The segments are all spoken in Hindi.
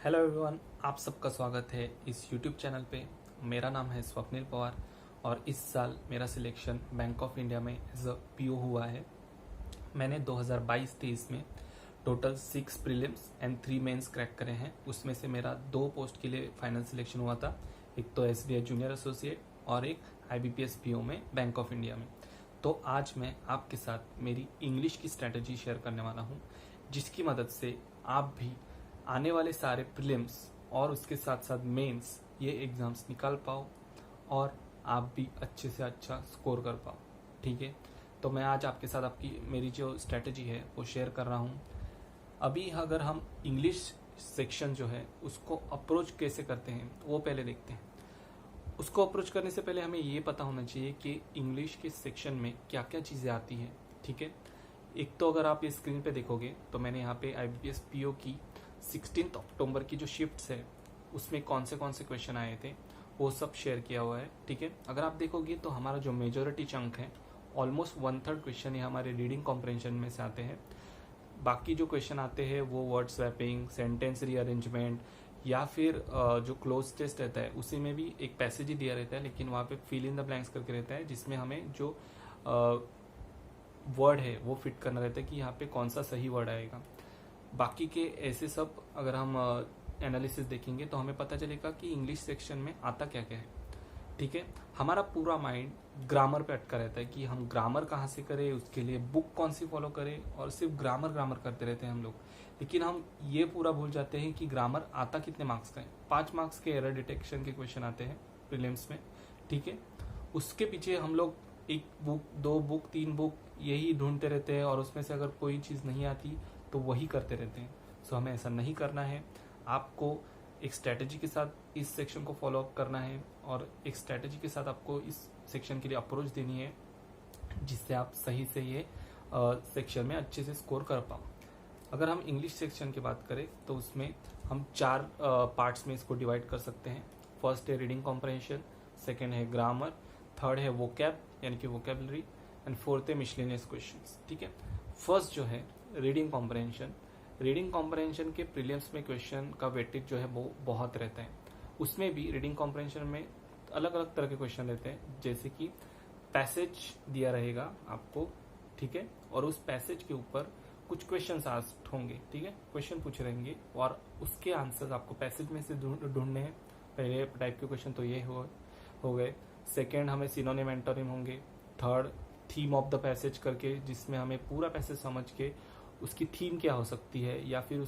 हेलो एवरीवन, आप सबका स्वागत है इस यूट्यूब चैनल पे। मेरा नाम है स्वप्निल पवार और इस साल मेरा सिलेक्शन बैंक ऑफ इंडिया में एज अ पीओ हुआ है। मैंने 2022-23 में total 6 prelims and 3 mains crack करे हैं। उसमें से मेरा 2 पोस्ट के लिए फाइनल सिलेक्शन हुआ था, एक तो एसबीआई जूनियर एसोसिएट और एक आईबीपीएस पीओ में बैंक ऑफ इंडिया में। तो आज मैं आपके साथ मेरी इंग्लिश की स्ट्रैटेजी शेयर करने वाला हूँ, जिसकी मदद से आप भी आने वाले सारे प्रीलिम्स और उसके साथ साथ मेंस ये एग्ज़ाम्स निकाल पाओ और आप भी अच्छे से अच्छा स्कोर कर पाओ। ठीक है, तो मैं आज आपके साथ आपकी मेरी जो स्ट्रैटेजी है वो शेयर कर रहा हूँ। अभी अगर हम इंग्लिश सेक्शन जो है उसको अप्रोच कैसे करते हैं वो पहले देखते हैं। उसको अप्रोच करने से पहले हमें ये पता होना चाहिए कि इंग्लिश के सेक्शन में क्या क्या चीज़ें आती हैं। ठीक है, एक तो अगर आप ये स्क्रीन पे देखोगे तो मैंने यहाँ पे आईबीपीएस पीओ की 16 अक्टूबर की जो शिफ्ट्स है उसमें कौन से क्वेश्चन आए थे वो सब शेयर किया हुआ है। ठीक है, अगर आप देखोगे तो हमारा जो मेजोरिटी चंक है ऑलमोस्ट 1/3 क्वेश्चन ये हमारे रीडिंग कॉम्प्रहेंशन में से आते हैं। बाकी जो क्वेश्चन आते हैं वो वर्ड स्वैपिंग, सेंटेंस रीअरेंजमेंट या फिर जो क्लोज टेस्ट रहता है उसी में भी एक पैसेज ही दिया रहता है, लेकिन वहाँ पे फिल इन द ब्लैंक्स करके रहता है, जिसमें हमें जो वर्ड है वो फिट करना रहता है कि यहाँ पे कौन सा सही वर्ड आएगा। बाकी के ऐसे सब अगर हम एनालिसिस देखेंगे तो हमें पता चलेगा कि इंग्लिश सेक्शन में आता क्या क्या है। ठीक है, हमारा पूरा माइंड ग्रामर पे अटका रहता है कि हम ग्रामर कहाँ से करें, उसके लिए बुक कौन सी फॉलो करें, और सिर्फ ग्रामर करते रहते हैं हम लोग। लेकिन हम ये पूरा भूल जाते हैं कि ग्रामर आता कितने मार्क्स का है। 5 मार्क्स के एरर डिटेक्शन के क्वेश्चन आते हैं प्रीलिम्स में। ठीक है, उसके पीछे हम लोग 1 बुक, 2 बुक, 3 बुक यही ढूंढते रहते हैं और उसमें से अगर कोई चीज़ नहीं आती तो वही करते रहते हैं। सो हमें ऐसा नहीं करना है। आपको एक स्ट्रैटेजी के साथ इस सेक्शन को फॉलो अप करना है और एक स्ट्रैटेजी के साथ आपको इस सेक्शन के लिए अप्रोच देनी है, जिससे आप सही से ये सेक्शन में अच्छे से स्कोर कर पाओ। अगर हम इंग्लिश सेक्शन की बात करें तो उसमें हम 4 पार्ट्स में इसको डिवाइड कर सकते हैं। फर्स्ट है रीडिंग कॉम्प्रहेंशन, सेकेंड है ग्रामर, थर्ड है वोकैब यानी कि वोकेबलरी, एंड फोर्थ है मिसलेनियस क्वेश्चंस। ठीक है, फर्स्ट जो है रीडिंग कॉम्प्रहेंशन के प्रीलिम्स में क्वेश्चन का वेटेज जो है वो बहुत रहता है। उसमें भी रीडिंग कॉम्प्रहेंशन में अलग अलग तरह के क्वेश्चन रहते हैं, जैसे कि पैसेज दिया रहेगा आपको। ठीक है, और उस पैसेज के ऊपर कुछ क्वेश्चन आस्क्ड होंगे। ठीक है, क्वेश्चन पूछे रहेंगे और उसके आंसर्स आपको पैसेज में से ढूंढने हैं। पहले टाइप के क्वेश्चन तो ये हो गए। सेकेंड हमें सिनोनिम एंटोनिम होंगे। Third theme of the passage करके, जिसमें हमें पूरा पैसेज समझ के उसकी थीम क्या हो सकती है या फिर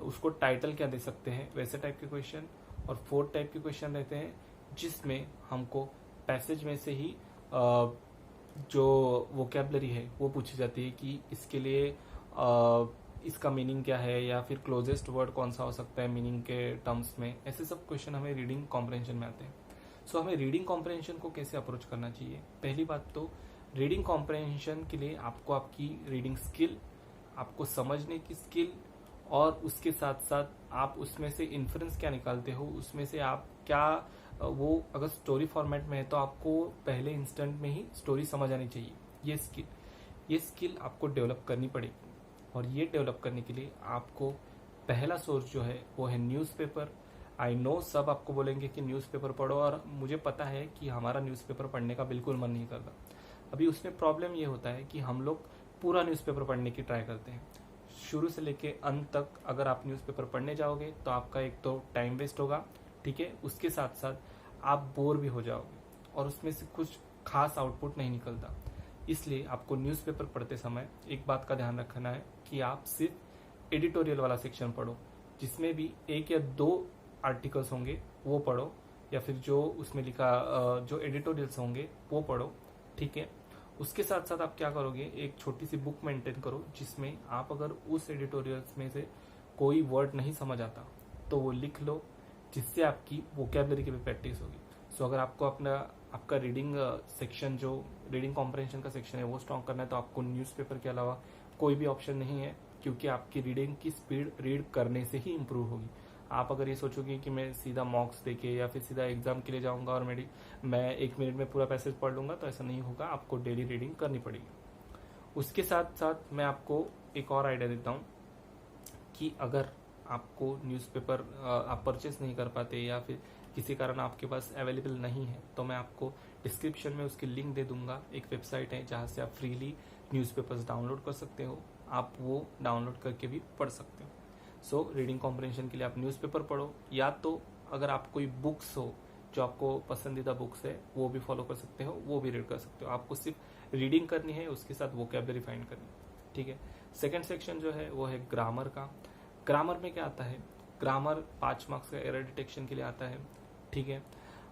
उसको टाइटल क्या दे सकते हैं, वैसे टाइप के क्वेश्चन। और फोर्थ टाइप के क्वेश्चन रहते हैं जिसमें हमको पैसेज में से ही जो वोकैबलरी है वो पूछी जाती है कि इसके लिए इसका मीनिंग क्या है या फिर क्लोजेस्ट वर्ड कौन सा हो सकता है मीनिंग के टर्म्स में। ऐसे सब क्वेश्चन हमें रीडिंग कॉम्प्रहेंशन में आते हैं। सो हमें रीडिंग कॉम्प्रहेंशन को कैसे अप्रोच करना चाहिए। पहली बात तो रीडिंग कॉम्प्रहेंशन के लिए आपको आपकी रीडिंग स्किल, आपको समझने की स्किल और उसके साथ साथ आप उसमें से इन्फ्रेंस क्या निकालते हो, उसमें से आप क्या वो अगर स्टोरी फॉर्मेट में है तो आपको पहले इंस्टेंट में ही स्टोरी समझ आनी चाहिए। ये स्किल आपको डेवलप करनी पड़ेगी और ये डेवलप करने के लिए आपको पहला सोर्स जो है वो है न्यूज़पेपर। आई नो सब आपको बोलेंगे कि न्यूज़पेपर पढ़ो, और मुझे पता है कि हमारा न्यूज़पेपर पढ़ने का बिल्कुल मन नहीं करता। अभी उसमें प्रॉब्लम ये होता है कि हम लोग पूरा न्यूज़पेपर पढ़ने की ट्राई करते हैं। शुरू से लेके अंत तक अगर आप न्यूज़पेपर पढ़ने जाओगे तो आपका एक तो टाइम वेस्ट होगा। ठीक है, उसके साथ साथ आप बोर भी हो जाओगे और उसमें से कुछ खास आउटपुट नहीं निकलता। इसलिए आपको न्यूज़पेपर पढ़ते समय एक बात का ध्यान रखना है कि आप सिर्फ एडिटोरियल वाला सेक्शन पढ़ो, जिसमें भी 1 या 2 आर्टिकल्स होंगे वो पढ़ो, या फिर जो उसमें लिखा जो एडिटोरियल्स होंगे वो पढ़ो। ठीक है, उसके साथ साथ आप क्या करोगे, एक छोटी सी बुक मेंटेन करो जिसमें आप अगर उस एडिटोरियल्स में से कोई वर्ड नहीं समझ आता तो वो लिख लो, जिससे आपकी वोकैबलरी की भी प्रैक्टिस होगी। सो अगर आपको आपका रीडिंग सेक्शन जो रीडिंग कॉम्प्रहेंशन का सेक्शन है वो स्ट्रॉन्ग करना है तो आपको न्यूज़पेपर के अलावा कोई भी ऑप्शन नहीं है, क्योंकि आपकी रीडिंग की स्पीड रीड करने से ही इम्प्रूव होगी। आप अगर ये सोचोगे कि मैं सीधा मॉक्स देके या फिर सीधा एग्जाम के लिए जाऊंगा और मैं 1 मिनट में पूरा पैसेज पढ़ लूंगा, तो ऐसा नहीं होगा। आपको डेली रीडिंग करनी पड़ेगी। उसके साथ साथ मैं आपको एक और आइडिया देता हूँ कि अगर आपको न्यूज़पेपर आप परचेस नहीं कर पाते या फिर किसी कारण आपके पास अवेलेबल नहीं है, तो मैं आपको डिस्क्रिप्शन में उसकी लिंक दे दूंगा। एक वेबसाइट है जहाँ से आप फ्रीली न्यूज़पेपर्स डाउनलोड कर सकते हो, आप वो डाउनलोड करके भी पढ़ सकते हो। सो रीडिंग कॉम्प्रिहेंशन के लिए आप न्यूज़पेपर पढ़ो, या तो अगर आप कोई बुक्स हो जो आपको पसंदीदा बुक्स है वो भी फॉलो कर सकते हो, वो भी रीड कर सकते हो। आपको सिर्फ रीडिंग करनी है, उसके साथ वोकैबुलरी फाइंड करनी है, ठीक है। सेकंड सेक्शन जो है वो है ग्रामर का। ग्रामर में क्या आता है, ग्रामर 5 मार्क्स का एरर डिटेक्शन के लिए आता है, ठीक है।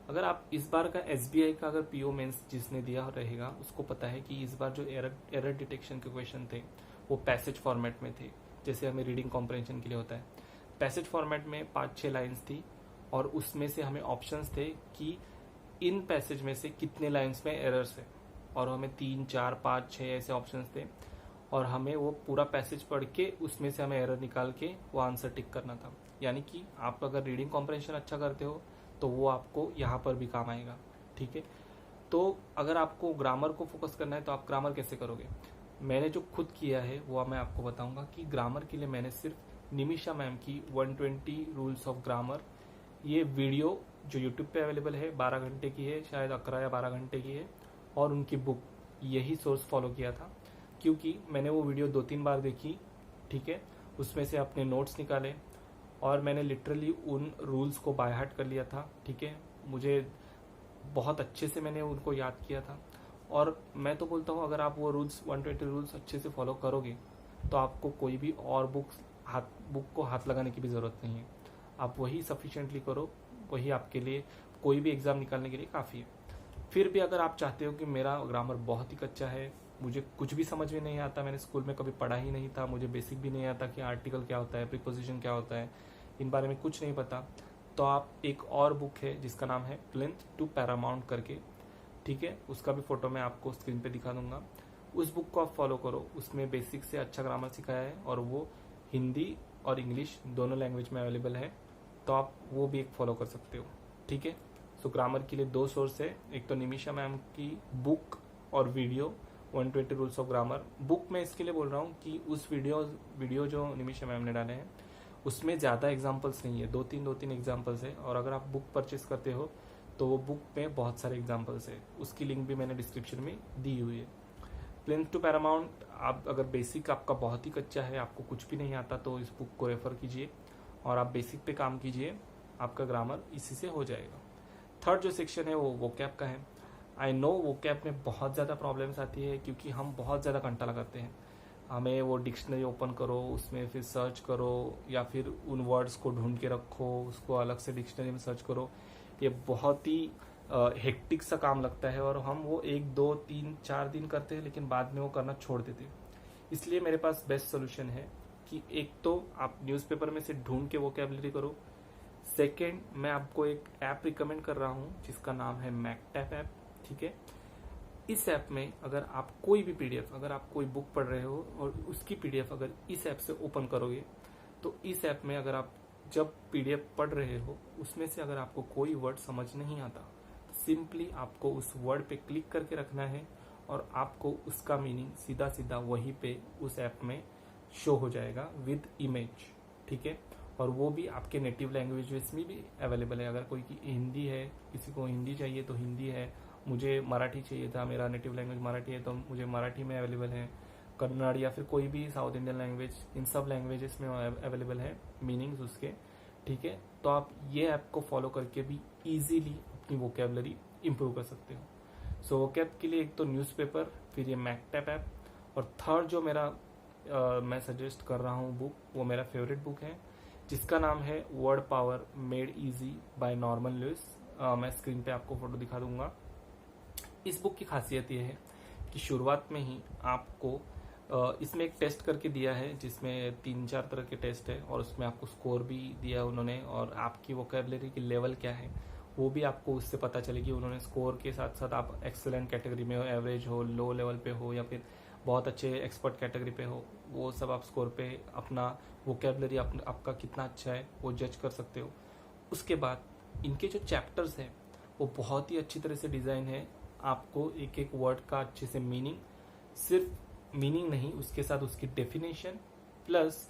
अगर आप इस बार का SBI का अगर PO मेंस जिसने दिया रहेगा उसको पता है कि इस बार जो एरर डिटेक्शन के क्वेश्चन थे वो पैसेज फॉर्मेट में थे, जैसे हमें रीडिंग कॉम्प्रिहेंशन के लिए होता है। पैसेज फॉर्मेट में 5-6 लाइन्स थी और उसमें से हमें ऑप्शंस थे कि इन पैसेज में से कितने लाइन्स में एरर्स है, और हमें 3, 4, 5, 6 ऐसे ऑप्शंस थे और हमें वो पूरा पैसेज पढ़ के उसमें से हमें एरर निकाल के वो आंसर टिक करना था। यानी कि आप अगर रीडिंग कॉम्प्रिहेंशन अच्छा करते हो तो वो आपको यहाँ पर भी काम आएगा, ठीक है। तो अगर आपको ग्रामर को फोकस करना है तो आप ग्रामर कैसे करोगे, मैंने जो खुद किया है वो मैं आपको बताऊंगा कि ग्रामर के लिए मैंने सिर्फ निमिषा मैम की 120 रूल्स ऑफ ग्रामर, ये वीडियो जो यूट्यूब पे अवेलेबल है 12 घंटे की है, शायद 11 या 12 घंटे की है, और उनकी बुक, यही सोर्स फॉलो किया था। क्योंकि मैंने वो वीडियो 2-3 बार देखी, ठीक है, उसमें से अपने नोट्स निकाले और मैंने लिटरली उन रूल्स को बाय हार्ट कर लिया था, ठीक है। मुझे बहुत अच्छे से मैंने उनको याद किया था, और मैं तो बोलता हूँ अगर आप वो रूल्स 120 रूल्स अच्छे से फॉलो करोगे तो आपको कोई भी और बुक को हाथ लगाने की भी ज़रूरत नहीं है। आप वही सफिशिएंटली करो, वही आपके लिए कोई भी एग्ज़ाम निकालने के लिए काफ़ी है। फिर भी अगर आप चाहते हो कि मेरा ग्रामर बहुत ही कच्चा है, मुझे कुछ भी समझ में नहीं आता, मैंने स्कूल में कभी पढ़ा ही नहीं था, मुझे बेसिक भी नहीं आता कि आर्टिकल क्या होता है, प्रीपोजिशन क्या होता है, इन बारे में कुछ नहीं पता, तो आप एक और बुक है जिसका नाम है प्लिंथ टू पैरामाउंट करके, ठीक है, उसका भी फोटो मैं आपको स्क्रीन पे दिखा दूंगा। उस बुक को आप फॉलो करो, उसमें बेसिक से अच्छा ग्रामर सिखाया है और वो हिंदी और इंग्लिश दोनों लैंग्वेज में अवेलेबल है, तो आप वो भी एक फॉलो कर सकते हो, ठीक है। सो ग्रामर के लिए 2 सोर्स है, एक तो निमिषा मैम की बुक और video 120 rules of grammar. Book मैं इसके लिए बोल रहा हूँ कि उस वीडियो जो निमिषा मैम ने डाले हैं उसमें ज़्यादा एग्जाम्पल्स नहीं है, 2-3 एग्जाम्पल्स है, और अगर आप बुक परचेस करते हो तो वो बुक में बहुत सारे एग्जाम्पल्स है, उसकी लिंक भी मैंने डिस्क्रिप्शन में दी हुई है। प्लिंथ टू पैरामाउंट, आप अगर बेसिक आपका बहुत ही कच्चा है, आपको कुछ भी नहीं आता, तो इस बुक को रेफर कीजिए और आप बेसिक पे काम कीजिए, आपका ग्रामर इसी से हो जाएगा। थर्ड जो सेक्शन है वो वोकैब का है। आई नो वोकैब में बहुत ज़्यादा प्रॉब्लम्स आती है क्योंकि हम बहुत ज़्यादा घंटा लगाते हैं, हमें वो डिक्शनरी ओपन करो, उसमें फिर सर्च करो, या फिर उन वर्ड्स को ढूंढ के रखो, उसको अलग से डिक्शनरी में सर्च करो, ये बहुत ही हेक्टिक सा काम लगता है और हम वो 1, 2, 3, 4 दिन करते हैं लेकिन बाद में वो करना छोड़ देते हैं। इसलिए मेरे पास बेस्ट सोल्यूशन है कि एक तो आप न्यूज़पेपर में से ढूंढ के वोकैबुलरी करो, सेकेंड मैं आपको एक ऐप रिकमेंड कर रहा हूँ जिसका नाम है मैकटैप ऐप, ठीक है। इस ऐप में अगर आप कोई भी PDF, अगर आप कोई बुक पढ़ रहे हो और उसकी PDF अगर इस ऐप से ओपन करोगे तो इस ऐप में अगर आप जब PDF पढ़ रहे हो उसमें से अगर आपको कोई वर्ड समझ नहीं आता तो सिंपली आपको उस वर्ड पे क्लिक करके रखना है और आपको उसका मीनिंग सीधा सीधा वहीं पे उस ऐप में शो हो जाएगा विद इमेज, ठीक है। और वो भी आपके नेटिव लैंग्वेज में भी अवेलेबल है। अगर कोई की हिंदी है, किसी को हिंदी चाहिए तो हिंदी है, मुझे मराठी चाहिए था, मेरा नेटिव लैंग्वेज मराठी है तो मुझे मराठी में अवेलेबल है, कन्नड़ या फिर कोई भी साउथ इंडियन लैंग्वेज, इन सब लैंग्वेजेस में अवेलेबल है मीनिंग्स उसके, ठीक है। तो आप ये ऐप को फॉलो करके भी इजीली अपनी वोकैबुलरी इंप्रूव कर सकते हो। सो वोकैब के लिए एक तो न्यूज़पेपर, फिर ये मैकटैप ऐप, और थर्ड जो मेरा मैं सजेस्ट कर रहा हूँ बुक, वो मेरा फेवरेट बुक है जिसका नाम है Word Power Made Easy by Norman Lewis. मैं स्क्रीन पे आपको फोटो दिखा दूंगा। इस बुक की खासियत ये है कि शुरुआत में ही आपको इसमें एक टेस्ट करके दिया है जिसमें 3-4 तरह के टेस्ट है और उसमें आपको स्कोर भी दिया उन्होंने, और आपकी वोकैबुलरी की लेवल क्या है वो भी आपको उससे पता चलेगी। उन्होंने स्कोर के साथ साथ आप एक्सेलेंट कैटेगरी में हो, एवरेज हो, लो लेवल पे हो, या फिर बहुत अच्छे एक्सपर्ट कैटेगरी पे हो, वो सब आप स्कोर पे अपना वोकैबुलरी आपका कितना अच्छा है वो जज कर सकते हो। उसके बाद इनके जो चैप्टर्स हैं वो बहुत ही अच्छी तरह से डिज़ाइन है, आपको एक एक वर्ड का अच्छे से मीनिंग, सिर्फ मीनिंग नहीं, उसके साथ उसकी डेफिनेशन प्लस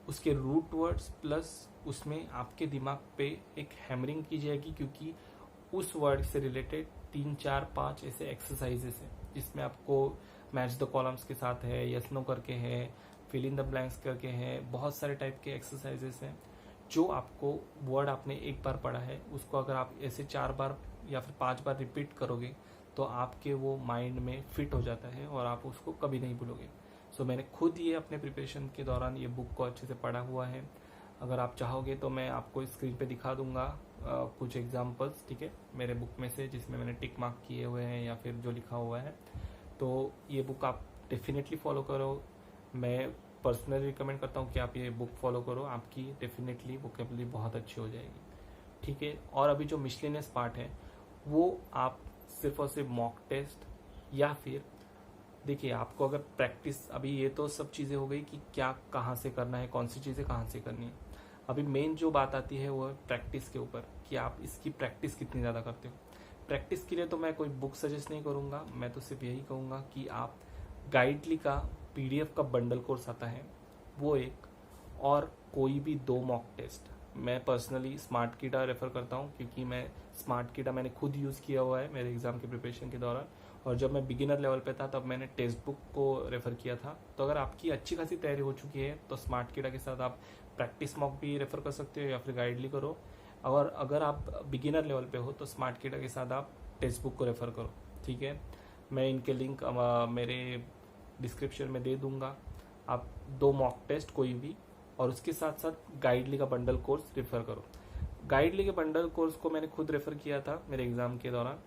उसके रूट वर्ड्स प्लस उसमें आपके दिमाग पे एक हैमरिंग की जाएगी, क्योंकि उस वर्ड से रिलेटेड 3 4 5 ऐसे एक्सरसाइजेस हैं जिसमें आपको मैच द कॉलम्स के साथ है, यस नो करके है, फिल इन द ब्लैंक्स करके है, बहुत सारे टाइप के एक्सरसाइजेस हैं जो आपको वर्ड आपने एक बार पढ़ा है उसको अगर आप ऐसे 4 बार या फिर 5 बार रिपीट करोगे तो आपके वो माइंड में फिट हो जाता है और आप उसको कभी नहीं भूलोगे। सो मैंने खुद ये अपने प्रिपरेशन के दौरान ये बुक को अच्छे से पढ़ा हुआ है। अगर आप चाहोगे तो मैं आपको स्क्रीन पे दिखा दूंगा कुछ एग्जांपल्स, ठीक है, मेरे बुक में से जिसमें मैंने टिक मार्क किए हुए हैं या फिर जो लिखा हुआ है। तो ये बुक आप डेफिनेटली फॉलो करो। मैं पर्सनली रिकमेंड करता हूँ कि आप ये बुक फॉलो करो, आपकी डेफिनेटली वोकेबुलरी बहुत अच्छी हो जाएगी, ठीक है। और अभी जो मिसलेनियस पार्ट है वो आप सिर्फ और सिर्फ मॉक टेस्ट या फिर देखिए, आपको अगर प्रैक्टिस, अभी ये तो सब चीज़ें हो गई कि क्या कहाँ से करना है, कौन सी चीज़ें कहाँ से करनी है। अभी मेन जो बात आती है वो है प्रैक्टिस के ऊपर कि आप इसकी प्रैक्टिस कितनी ज़्यादा करते हो। प्रैक्टिस के लिए तो मैं कोई बुक सजेस्ट नहीं करूँगा, मैं तो सिर्फ यही कहूँगा कि आप गाइडली का PDF का बंडल कोर्स आता है वो एक, और कोई भी 2 मॉक टेस्ट। मैं पर्सनली स्मार्ट कीडा रेफर करता हूँ क्योंकि मैं स्मार्ट कीडा मैंने खुद यूज़ किया हुआ है मेरे एग्ज़ाम के प्रिपरेशन के दौरान, और जब मैं बिगिनर लेवल पे था तब मैंने टेक्स्ट बुक को रेफ़र किया था। तो अगर आपकी अच्छी खासी तैयारी हो चुकी है तो स्मार्ट कीडा के साथ आप प्रैक्टिस मॉक भी रेफ़र कर सकते हो या फिर गाइडली करो, और अगर आप बिगिनर लेवल पे हो तो स्मार्ट कीडा के साथ आप टेक्स्ट बुक को रेफ़र करो, ठीक है। मैं इनके लिंक मेरे डिस्क्रिप्शन में दे दूंगा। आप 2 मॉक टेस्ट कोई भी और उसके साथ साथ गाइडली का बंडल कोर्स रेफ़र करो। गाइडली के बंडल कोर्स को मैंने खुद रेफ़र किया था मेरे एग्ज़ाम के दौरान,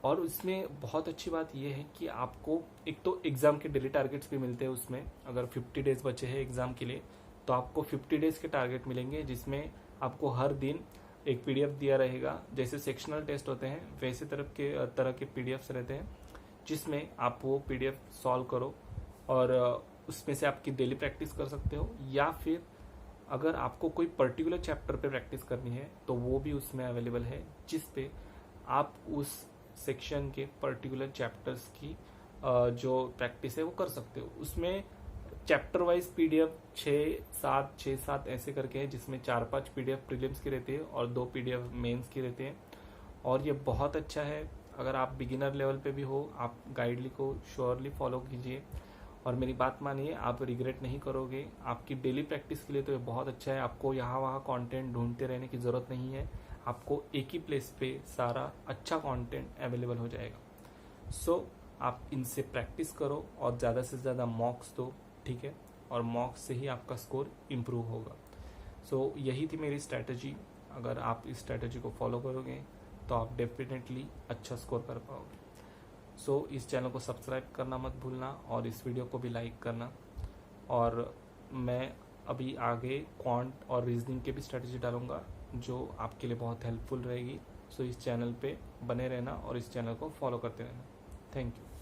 और उसमें बहुत अच्छी बात यह है कि आपको एक तो एग्ज़ाम के डेली टारगेट्स भी मिलते हैं उसमें। अगर 50 डेज बचे हैं एग्ज़ाम के लिए तो आपको 50 डेज के टारगेट मिलेंगे, जिसमें आपको हर दिन एक PDF दिया रहेगा। जैसे सेक्शनल टेस्ट होते हैं वैसे तरह के PDFs रहते हैं जिसमें आप वो PDF सॉल्व करो और उसमें से आपकी डेली प्रैक्टिस कर सकते हो, या फिर अगर आपको कोई पर्टिकुलर चैप्टर पे प्रैक्टिस करनी है तो वो भी उसमें अवेलेबल है, जिस पे आप उस सेक्शन के पर्टिकुलर चैप्टर्स की जो प्रैक्टिस है वो कर सकते हो। उसमें चैप्टर वाइज PDF 6-7 ऐसे करके है, जिसमें 4-5 PDF प्रीलिम्स की रहती है और 2 PDF मेंस की रहती है, और ये बहुत अच्छा है। अगर आप बिगिनर लेवल पे भी हो आप गाइडली को श्योरली फॉलो कीजिए और मेरी बात मानिए, आप रिग्रेट नहीं करोगे। आपकी डेली प्रैक्टिस के लिए तो ये बहुत अच्छा है। आपको यहाँ वहाँ कंटेंट ढूंढते रहने की ज़रूरत नहीं है, आपको एक ही प्लेस पे सारा अच्छा कंटेंट अवेलेबल हो जाएगा। सो आप इनसे प्रैक्टिस करो और ज़्यादा से ज़्यादा मॉक्स दो, ठीक है, और मॉक्स से ही आपका स्कोर इम्प्रूव होगा। सो यही थी मेरी स्ट्रैटेजी। अगर आप इस स्ट्रैटेजी को फॉलो करोगे तो आप डेफिनेटली अच्छा स्कोर कर पाओगे। सो इस चैनल को सब्सक्राइब करना मत भूलना और इस वीडियो को भी लाइक करना। और मैं अभी आगे क्वांट और रीजनिंग के भी स्ट्रैटेजी डालूंगा जो आपके लिए बहुत हेल्पफुल रहेगी। सो इस चैनल पे बने रहना और इस चैनल को फॉलो करते रहना। Thank you.